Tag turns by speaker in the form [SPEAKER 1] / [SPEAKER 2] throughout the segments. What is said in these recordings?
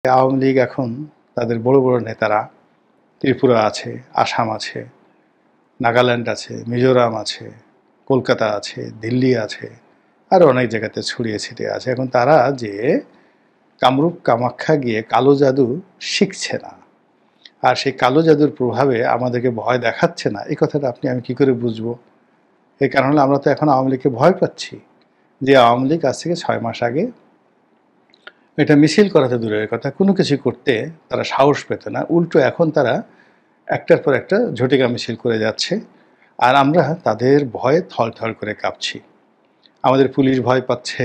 [SPEAKER 1] আওয়ামী লীগ এখন তাদের বড় বড় নেতারা ত্রিপুরা আছে, আসাম আছে, নাগাল্যান্ড আছে, মিজোরাম আছে, কলকাতা আছে, দিল্লি আছে, আরও অনেক জায়গাতে ছড়িয়ে ছিটিয়ে আছে। এখন তারা যে কামরূপ কামাখ্যা গিয়ে কালো জাদু শিখছে না, আর সেই কালো জাদুর প্রভাবে আমাদেরকে ভয় দেখাচ্ছে না, এই কথাটা আমি কি করে বুঝবো? এই কারণে আমরা তো এখন আওয়ামী লীগকে ভয় পাচ্ছি। যে আওয়ামী লীগ আজ থেকে 6 মাস আগে এটা মিছিল করাতে দূরের কথা, কোনো কিছু করতে তারা সাহস পেত না, উল্টো এখন তারা একটার পর একটা ঝটিকা মিছিল করে যাচ্ছে। আর আমরা তাদের ভয়ে থলথল করে কাঁপছি। আমাদের পুলিশ ভয় পাচ্ছে,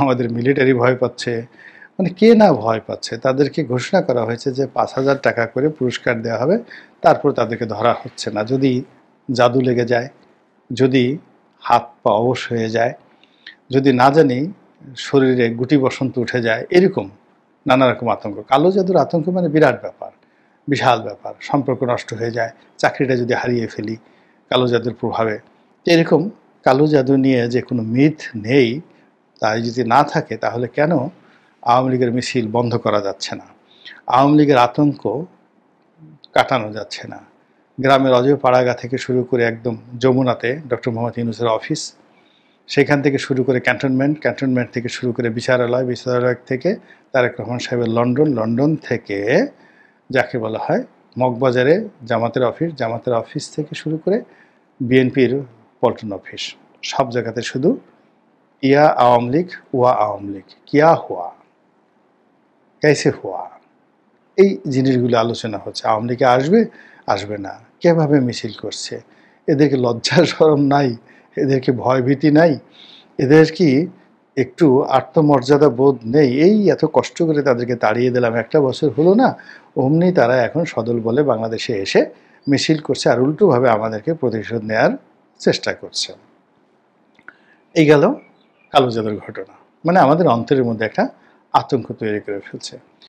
[SPEAKER 1] আমাদের মিলিটারি ভয় পাচ্ছে, মানে কে না ভয় পাচ্ছে। তাদেরকে ঘোষণা করা হয়েছে যে 5,000 টাকা করে পুরস্কার দেওয়া হবে, তারপর তাদেরকে ধরা হচ্ছে না। যদি জাদু লেগে যায়, যদি হাত পা অবশ হয়ে যায়, যদি না জানি শরীরে গুটি বসন্ত উঠে যায়, এরকম নানা রকম আতঙ্ক। কালো জাদুর আতঙ্ক মানে বিরাট ব্যাপার, বিশাল ব্যাপার। সম্পর্ক নষ্ট হয়ে যায়, চাকরিটা যদি হারিয়ে ফেলি কালো জাদুর প্রভাবে, এরকম কালো জাদু নিয়ে যে কোনো মিথ নেই, তাই যদি না থাকে তাহলে কেন আওয়ামী লীগের মিছিল বন্ধ করা যাচ্ছে না? আওয়ামী লীগের আতঙ্ক কাটানো যাচ্ছে না? গ্রামের অজয় পাড়াগা থেকে শুরু করে একদম যমুনাতে ডক্টর মোহাম্মদ ইউনূসের অফিস, সেখান থেকে শুরু করে ক্যান্টনমেন্ট থেকে শুরু করে বিচারালয় থেকে তারেক রহমান সাহেবের লন্ডন থেকে যাকে বলা হয় মগবাজারে জামাতের অফিস থেকে শুরু করে বিএনপির পল্টন অফিস, সব জায়গাতে শুধু ইয়া আওয়ামী লীগ, ওয়া আওয়ামী লীগ, কিয়া হুয়া, कैसे হুয়া, এই জিনিসগুলো আলোচনা হচ্ছে। আওয়ামী লীগে আসবে না, কীভাবে মিছিল করছে, এদেরকে লজ্জা শরম নাই, এদেরকে ভয়ভীতি নাই, এদের কি একটু আত্মমর্যাদা বোধ নেই? এই এত কষ্ট করে তাদেরকে তাড়িয়ে দিলাম, 1টা বছর হলো না, অমনি তারা এখন সদল বলে বাংলাদেশে এসে মিছিল করছে, আর উল্টোভাবে আমাদেরকে প্রতিশোধ নেয়ার চেষ্টা করছে। এই গেল কালো জাদুর ঘটনা। মানে আমাদের অন্তরের মধ্যে একটা আতঙ্ক তৈরি করে ফেলছে।